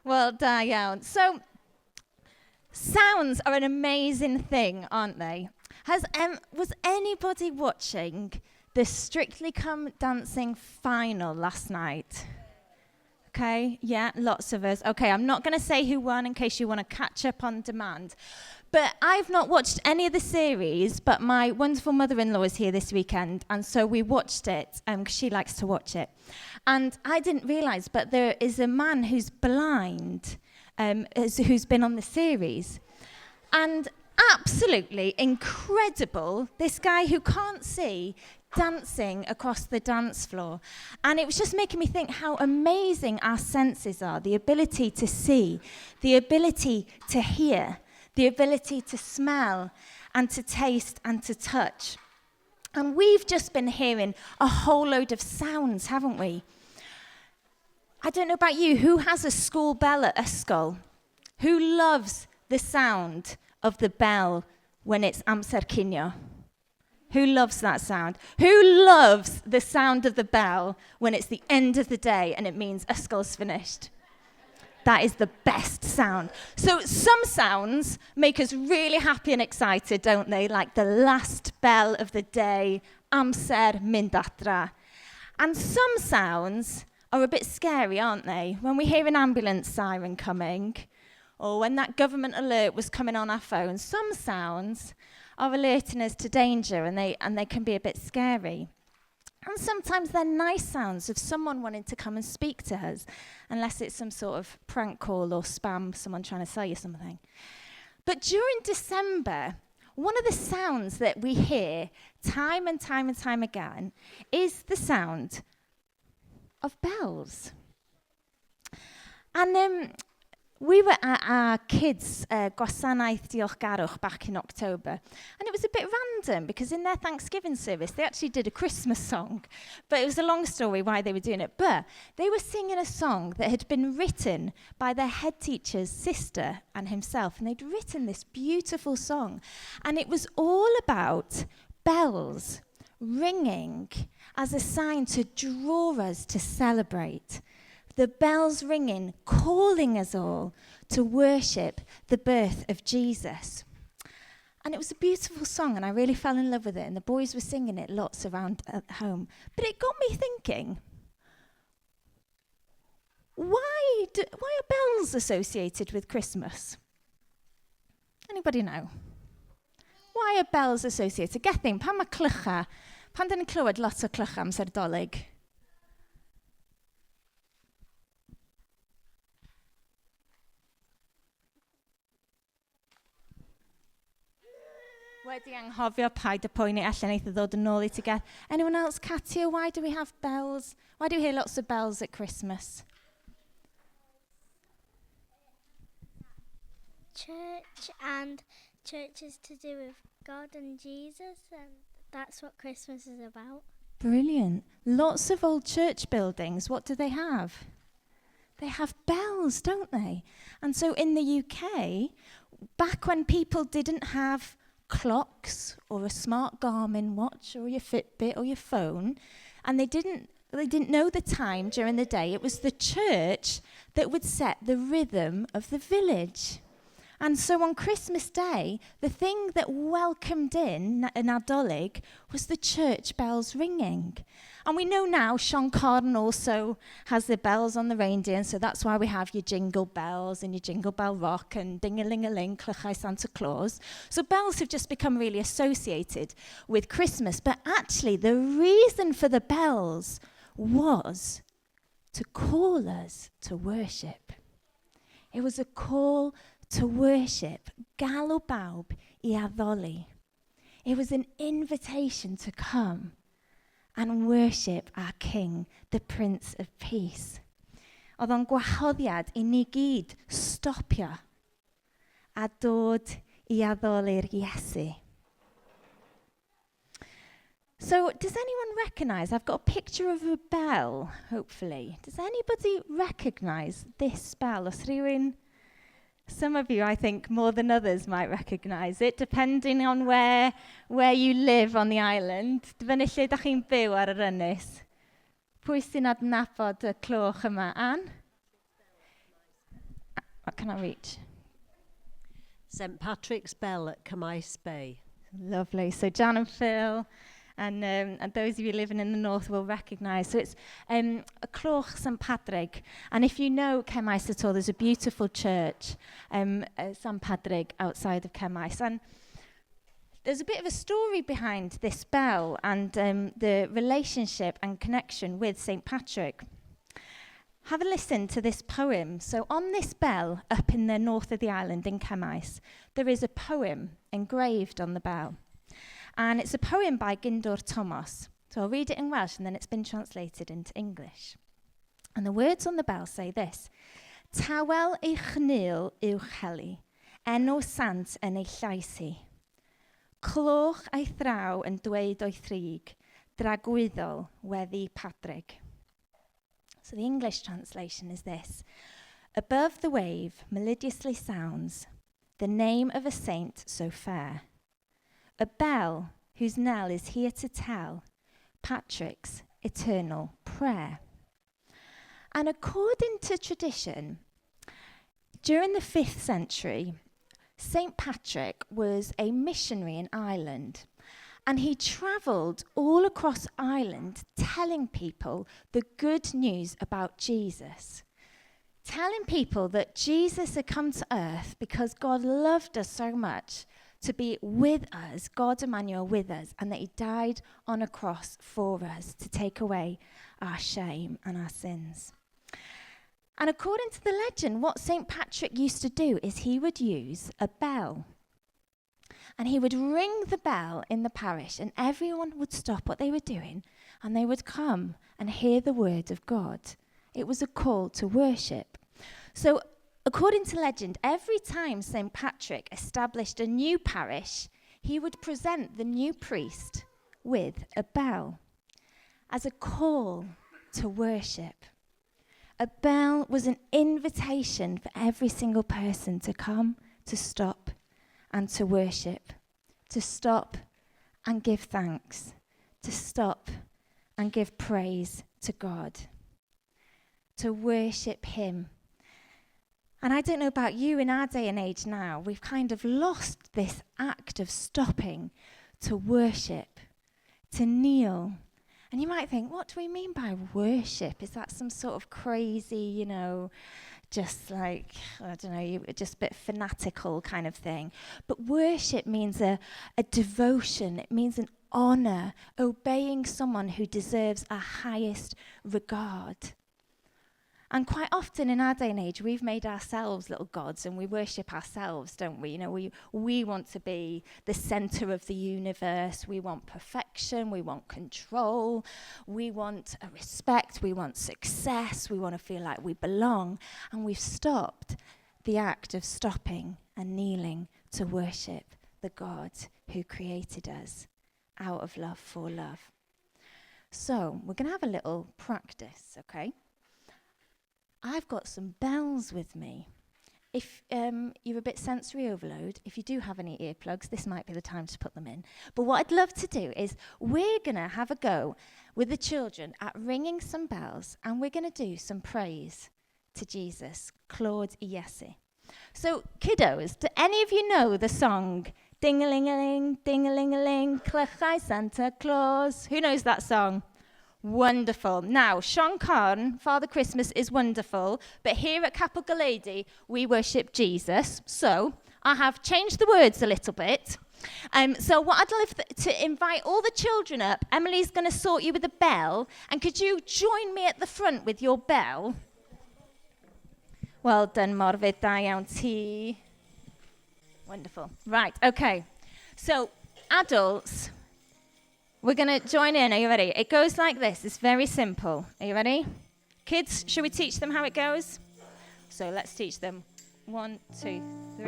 Well, da iawn. So, sounds are an amazing thing, aren't they? Was anybody watching the Strictly Come Dancing final last night? Okay, yeah, lots of us. Okay, I'm not going to say who won in case you want to catch up on demand. But I've not watched any of the series, but my wonderful mother-in-law is here this weekend, and so we watched it, because she likes to watch it. And I didn't realise, but there is a man who's blind, who's been on the series. And absolutely incredible, this guy who can't see, dancing across the dance floor. And it was just making me think how amazing our senses are, the ability to see, the ability to hear, the ability to smell and to taste and to touch. And we've just been hearing a whole load of sounds, haven't we? I don't know about you, who has a school bell at ysgol? Who loves the sound of the bell when it's amser cinio? Who loves that sound? Who loves the sound of the bell when it's the end of the day and it means ysgol's finished? That is the best sound. So some sounds make us really happy and excited, don't they? Like the last bell of the day, amser mynd adra. And some sounds are a bit scary, aren't they? When we hear an ambulance siren coming, or when that government alert was coming on our phone, some sounds are alerting us to danger, and they can be a bit scary. And sometimes they're nice sounds of someone wanting to come and speak to us, unless it's some sort of prank call or spam, someone trying to sell you something. But during December, one of the sounds that we hear time and time and time again is the sound of bells. And we were at our kids' gwasanaeth diolchgarwch back in October, and it was a bit random because in their Thanksgiving service they actually did a Christmas song, but it was a long story why they were doing it. But they were singing a song that had been written by their head teacher's sister and himself, and they'd written this beautiful song, and it was all about bells ringing as a sign to draw us to celebrate. The bells ringing, calling us all to worship the birth of Jesus. And it was a beautiful song, and I really fell in love with it, and the boys were singing it lots around at home. But it got me thinking, why are bells associated with Christmas? Anybody know? Why are bells associated? Getting, pan mae clycha, pan dyn ni'n clywed lot o clycha amser Nadolig? Wedi anghofio paid y poeni allan eith ddod yn ôl I together. Anyone else? Katia, why do we have bells? Why do we hear lots of bells at Christmas? Church is to do with God and Jesus, and that's what Christmas is about. Brilliant. Lots of old church buildings, what do they have? They have bells, don't they? And so in the UK, back when people didn't have clocks or a smart Garmin watch or your Fitbit or your phone, and they didn't know the time during the day, it was the church that would set the rhythm of the village. And so on Christmas Day, the thing that welcomed in Nadolig was the church bells ringing. And we know now Sean Carden also has the bells on the reindeer, and so that's why we have your jingle bells and your jingle bell rock and ding-a-ling-a-ling, clychau Santa Claus. So bells have just become really associated with Christmas. But actually, the reason for the bells was to call us to worship. It was a call to worship, galw bawb I addoli. It was an invitation to come and worship our King, the Prince of Peace. Oedd o'n gwahoddiad I ni gyd stopio a dod I addoli'r Iesu. So, does anyone recognise, I've got a picture of a bell, hopefully. Does anybody recognise this bell? Os rhywun, some of you, I think, more than others might recognise it, depending on where you live on the island. Dyfynu lle ydych chi'n byw ar yr ynys. Pwy sy'n adnabod y cloch yma? Ann? can I reach? St Patrick's Bell at Cymais Bay. Lovely. So Jan and Phil, and those of you living in the north will recognise. So it's a Cloch St Patrick. And if you know Cymais at all, there's a beautiful church, St Patrick, outside of Cymais. And there's a bit of a story behind this bell and the relationship and connection with St Patrick. Have a listen to this poem. So on this bell up in the north of the island in Cymais, there is a poem engraved on the bell. And it's a poem by Gyndwr Thomas. So I'll read it in Welsh and then it's been translated into English. And the words on the bell say this: Tawel ei chnil yw cheli, enw sant yn ei llais hi. Cloch ei thraw yn dweud o'i thrig, dragwyddol weddi Patrick. So the English translation is this: above the wave melodiously sounds the name of a saint so fair, a bell whose knell is here to tell Patrick's eternal prayer. And according to tradition, during the 5th century, St. Patrick was a missionary in Ireland. And he travelled all across Ireland telling people the good news about Jesus. Telling people that Jesus had come to earth because God loved us so much to be with us, God Emmanuel with us, and that he died on a cross for us to take away our shame and our sins. And according to the legend, what St. Patrick used to do is he would use a bell. And he would ring the bell in the parish and everyone would stop what they were doing and they would come and hear the word of God. It was a call to worship. So according to legend, every time St. Patrick established a new parish, he would present the new priest with a bell as a call to worship. A bell was an invitation for every single person to come, to stop, and to worship, to stop and give thanks, to stop and give praise to God, to worship him. And I don't know about you, in our day and age now, we've kind of lost this act of stopping to worship, to kneel. And you might think, what do we mean by worship? Is that some sort of crazy, just like, I don't know, just a bit fanatical kind of thing? But worship means a devotion. It means an honor, obeying someone who deserves our highest regard. And quite often in our day and age, we've made ourselves little gods and we worship ourselves, don't we? We want to be the center of the universe. We want perfection. We want control. We want a respect. We want success. We want to feel like we belong. And we've stopped the act of stopping and kneeling to worship the God who created us out of love for love. So we're going to have a little practice, okay? I've got some bells with me. If you're a bit sensory overload, if you do have any earplugs, this might be the time to put them in. But what I'd love to do is we're going to have a go with the children at ringing some bells, and we're going to do some praise to Jesus, Claude Iesi. So, kiddos, do any of you know the song, Ding-a-ling-a-ling, ding-a-ling-a-ling, Clechai Santa Claus? Who knows that song? Wonderful. Now, Sean Carn, Father Christmas is wonderful, but here at Capel Galady, we worship Jesus. So I have changed the words a little bit. So what I'd love to invite all the children up. Emily's going to sort you with a bell. And could you join me at the front with your bell? Well done, Morfydd, da iawn ti. Wonderful. Right, okay. So, adults, we're going to join in. Are you ready? It goes like this. It's very simple. Are you ready? Kids, should we teach them how it goes? So let's teach them. 1, 2, 3.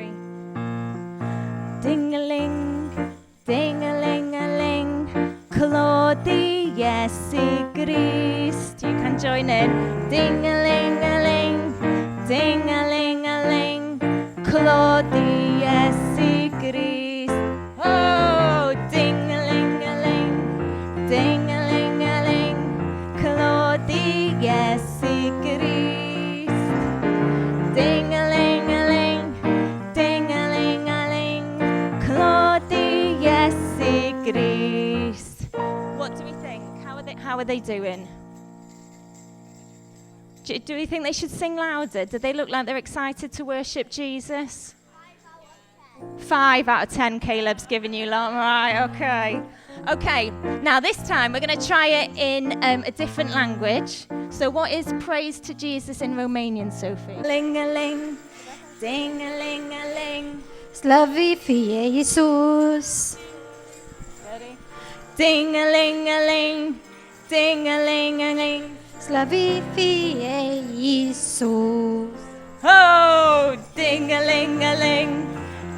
Ding-a-ling, ding-a-ling-a-ling, Claudi, Iesu Grist. You can join in. Ding-a-ling-a-ling, ding-a-ling-a-ling, Claudi, Iesu Grist. Oh, ding-a-ling-a-ling, ding-a-ling-a-ling, Claudi, Iesu Grist. Ding-a-ling-a-ling. How are they doing? Do you think they should sing louder? Do they look like they're excited to worship Jesus? 5 out of 10 Caleb's giving you lot. Right, okay. Okay, now this time we're going to try it in a different language. So what is praise to Jesus in Romanian, Sophie? Ling-a-ling, ding-a-ling-a-ling. Slăvit fie Iisus! Ready? Ding-a-ling-a-ling, ding-a-ling-a-ling. Slăvit fie Iisus! Oh, ding-a-ling-a-ling,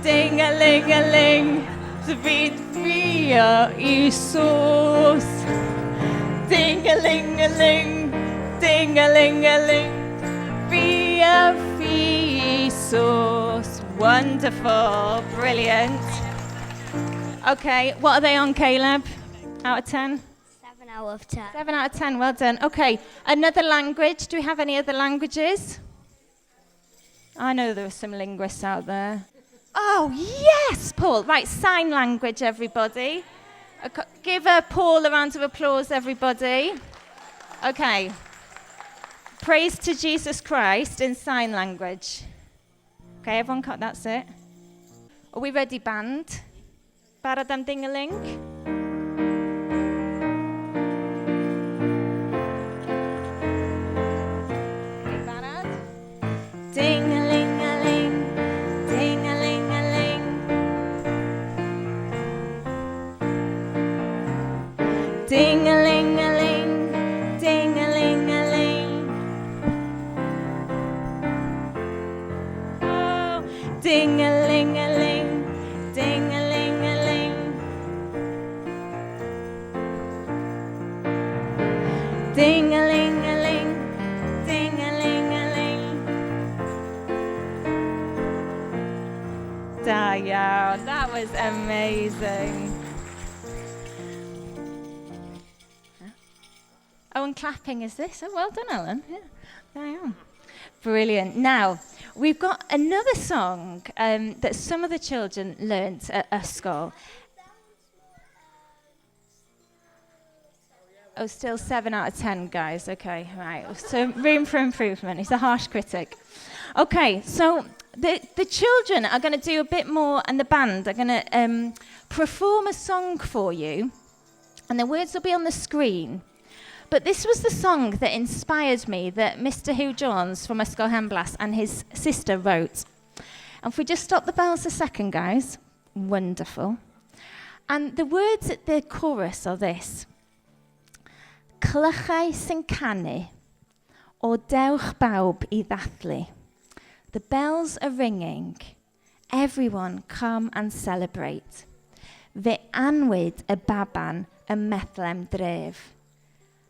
ding-a-ling-a-ling. Slăvit fie Iisus. Ding-a-ling-a-ling, ding-a-ling-a-ling. Fie Iisus. Wonderful, brilliant. Okay, what are they on, Caleb? Out of 10? 7 out of 10. 7 out of 10, well done. Okay, another language. Do we have any other languages? I know there are some linguists out there. Oh, yes, Paul. Right, sign language, everybody. Give Paul a round of applause, everybody. Okay. Praise to Jesus Christ in sign language. Okay, everyone cut, that's it. Are we ready, band? Barad am ding-a-ling? Okay, barad. Ding-a-ling-a-ling, ding-a-ling-a-ling. Ding-a-ling-a-ling, ding-a-ling-a-ling. Oh, ding-a-ling-a-ling, ding-a-ling-a-ling. Ding-a-ling-a-ling, ding-a-ling-a-ling. Da iawn, that was amazing. Oh, and clapping is this. Oh, well done, Ellen. Yeah, there I am. Brilliant. Now, we've got another song that some of the children learnt at school. Oh, still 7 out of 10, guys. Okay, right. So room for improvement. He's a harsh critic. Okay, so the children are going to do a bit more, and the band are going to perform a song for you, and the words will be on the screen. But this was the song that inspired me, that Mr. Hugh Jones from Ysgol Hemblas and his sister wrote. And if we just stop the bells a second, guys. Wonderful. And the words at the chorus are this. Clychau sy'n canu, o dewch bawb I ddathlu. The bells are ringing. Everyone come and celebrate. Fe anwyd y baban y Methlem dref.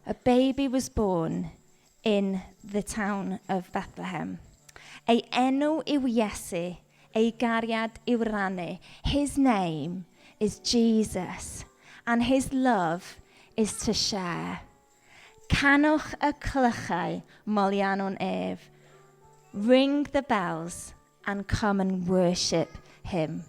A baby was born in the town of Bethlehem. Ei enw yw Iesu, ei gariad yw rannu. His name is Jesus, and his love is to share. Canwch y clychau molianon ef. Ring the bells and come and worship him.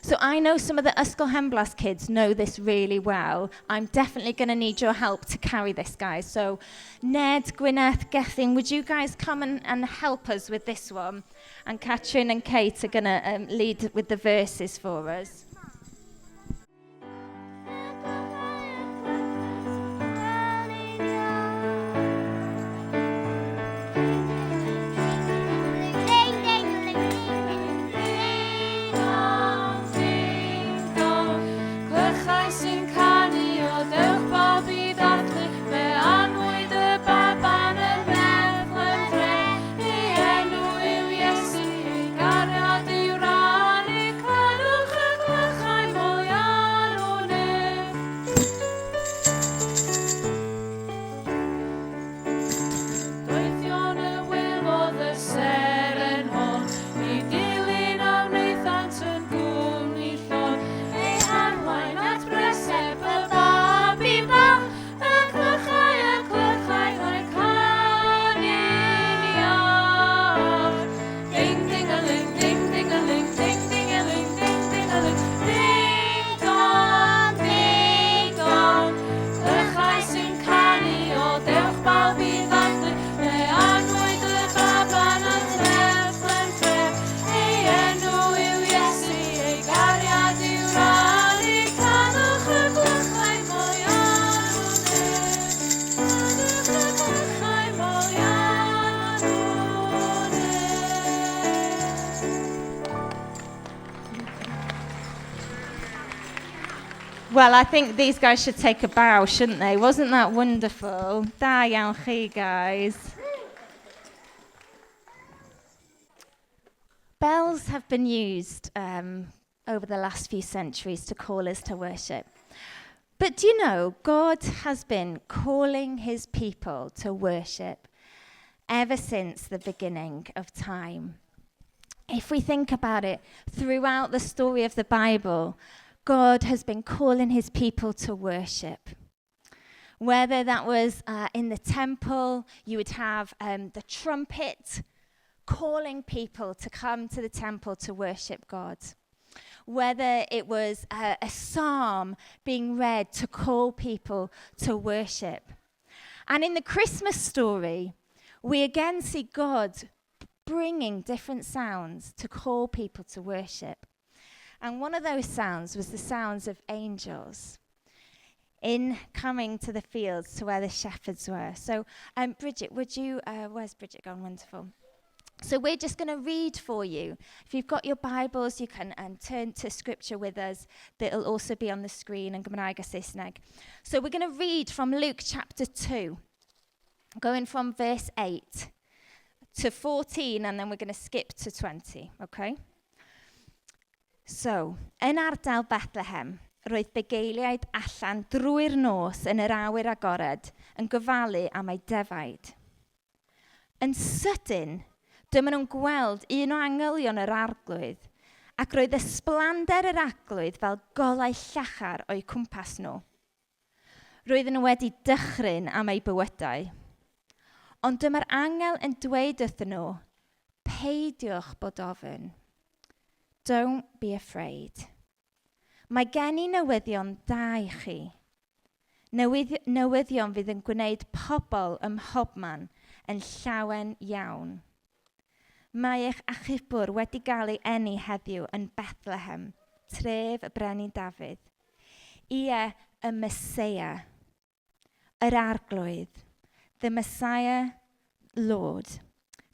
So I know some of the Ysgol Hemblas kids know this really well. I'm definitely going to need your help to carry this, guys. So Ned, Gwyneth, Gethin, would you guys come and help us with this one? And Catherine and Kate are going to lead with the verses for us. Well, I think these guys should take a bow, shouldn't they? Wasn't that wonderful? Da iawn chi, guys. Bells have been used over the last few centuries to call us to worship. But do you know, God has been calling his people to worship ever since the beginning of time. If we think about it, throughout the story of the Bible, God has been calling his people to worship. Whether that was in the temple, you would have the trumpet calling people to come to the temple to worship God. Whether it was a psalm being read to call people to worship. And in the Christmas story, we again see God bringing different sounds to call people to worship. And one of those sounds was the sounds of angels in coming to the fields to where the shepherds were. So, Bridget, would you, where's Bridget gone? Wonderful. So we're just going to read for you. If you've got your Bibles, you can turn to scripture with us. That'll also be on the screen. And Gymraeg a Saesneg. So we're going to read from Luke chapter 2, going from verse 8 to 14, and then we're going to skip to 20, okay? So, yn ardal Bethlehem, roedd bugeiliaid allan drwy'r nos yn yr awyr agored yn gofalu am ei defaid. Yn sydyn, dyma nhw'n gweld un o angylion yr arglwydd, ac roedd ysblander yr arglwydd fel golau llachar o'i cwmpas nhw. Roedden nhw wedi dychryn am ei bywydau. Ond dyma'r angel yn dweud wrthyn nhw, peidiwch bod ofyn. Don't be afraid. Mae gen I newyddion da i chi. Newyddion fydd yn gwneud pobl ym mhobman yn llawen iawn. Mae eich achubwr wedi cael ei eni heddiw yn Bethlehem, tref y brenin Dafydd. Ie, y Meseia, yr arglwydd, the Messiah Lord.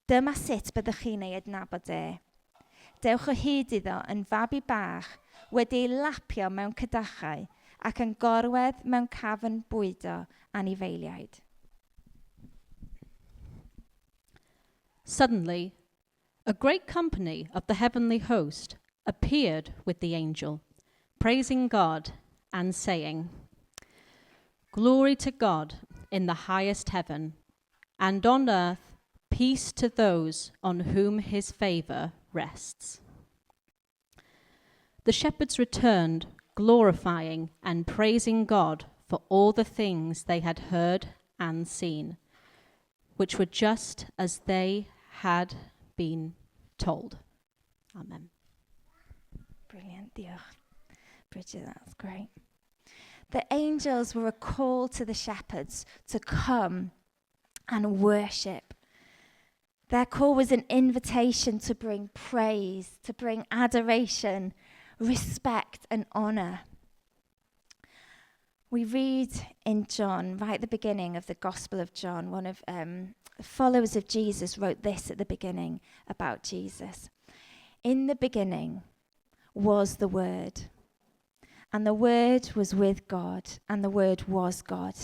Dyma sut byddwch chi'n ei adnabod e. Dewch o hyd iddo yn fabi bach wedi'i lapio mewn cydachau ac yn gorwedd mewn cafn bwydo anifeiliaid. Suddenly, a great company of the heavenly host appeared with the angel, praising God and saying, Glory to God in the highest heaven, and on earth peace to those on whom his favor rests. The shepherds returned, glorifying and praising God for all the things they had heard and seen, which were just as they had been told. Amen. Brilliant, diolch. Bridget, that's great. The angels were a call to the shepherds to come and worship. Their call was an invitation to bring praise, to bring adoration, respect and honor. We read in John, right at the beginning of the Gospel of John, one of the followers of Jesus wrote this at the beginning about Jesus. In the beginning was the Word, and the Word was with God, and the Word was God.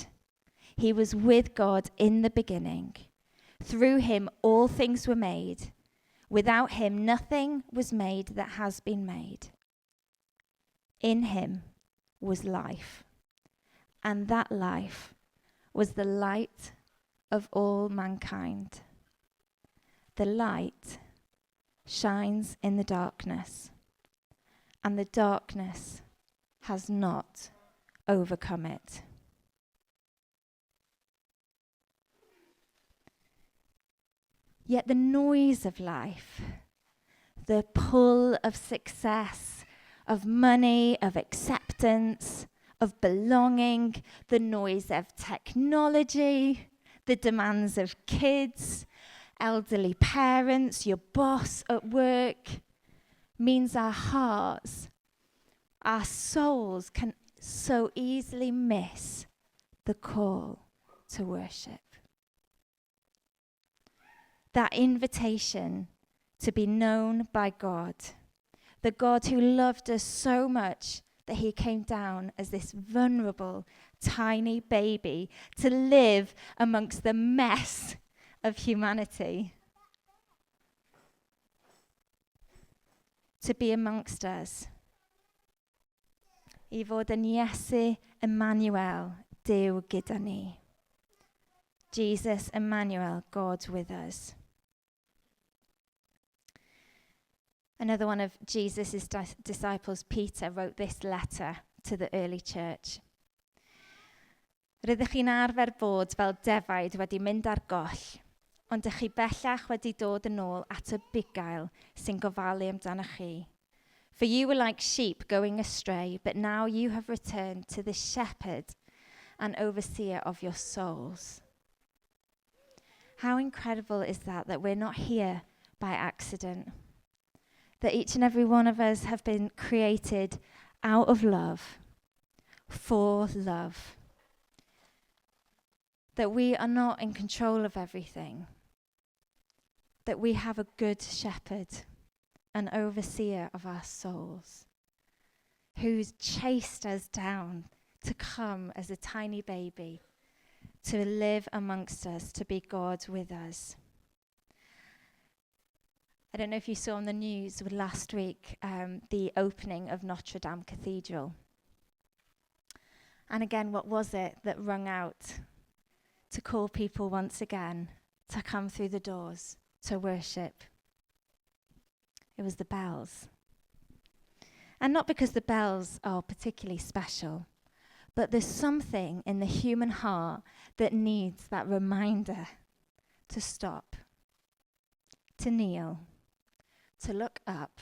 He was with God in the beginning. Through him all things were made. Without him nothing was made that has been made. In him was life, and that life was the light of all mankind. The light shines in the darkness, and the darkness has not overcome it. Yet the noise of life, the pull of success, of money, of acceptance, of belonging, the noise of technology, the demands of kids, elderly parents, your boss at work, means our hearts, our souls can so easily miss the call to worship. That invitation to be known by God, the God who loved us so much that he came down as this vulnerable, tiny baby to live amongst the mess of humanity, to be amongst us. I fod yn Iesu Emmanuel, Duw gyda ni. Jesus Emmanuel, God with us. Another one of Jesus' disciples, Peter, wrote this letter to the early church. Rydych chi'n arfer bod fel defaid wedi mynd ar goll, ond ych chi bellach wedi dod yn ôl at y bugail sy'n gofalu amdanoch chi. For you were like sheep going astray, but now you have returned to the shepherd and overseer of your souls. How incredible is that we're not here by accident. That each and every one of us have been created out of love, for love. That we are not in control of everything. That we have a good shepherd, an overseer of our souls, who's chased us down to come as a tiny baby, to live amongst us, to be God with us. I don't know if you saw on the news last week the opening of Notre Dame Cathedral. And again, what was it that rung out to call people once again to come through the doors to worship? It was the bells. And not because the bells are particularly special, but there's something in the human heart that needs that reminder to stop, to kneel, to look up,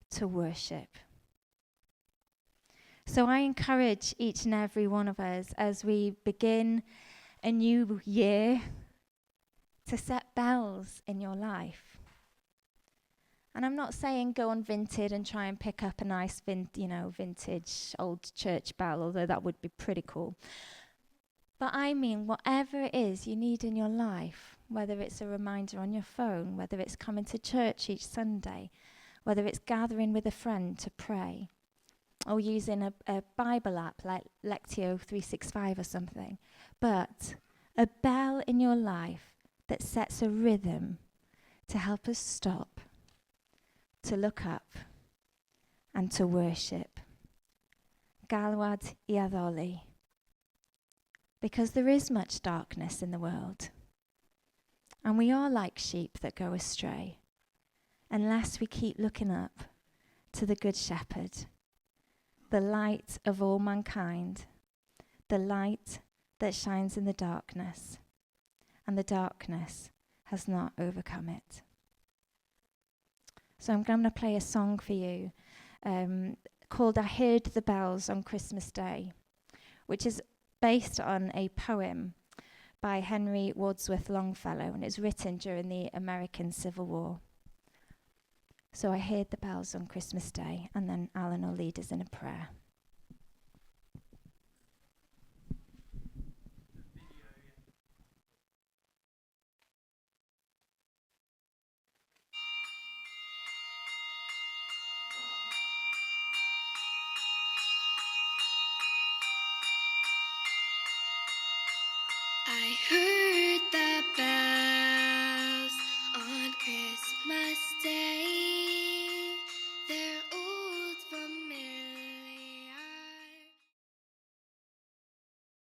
to worship. So I encourage each and every one of us as we begin a new year to set bells in your life. And I'm not saying go on Vinted and try and pick up a nice vintage old church bell, although that would be pretty cool. But I mean whatever it is you need in your life, whether it's a reminder on your phone, whether it's coming to church each Sunday, whether it's gathering with a friend to pray, or using a Bible app like Lectio 365 or something. But a bell in your life that sets a rhythm to help us stop, to look up, and to worship. Galwad I addoli. Because there is much darkness in the world. And we are like sheep that go astray, unless we keep looking up to the Good Shepherd, the light of all mankind, the light that shines in the darkness, and the darkness has not overcome it. So I'm going to play a song for you called I Heard the Bells on Christmas Day, which is based on a poem by Henry Wadsworth Longfellow, and it's written during the American Civil War. So I heard the bells on Christmas Day, and then Alan will lead us in a prayer. I heard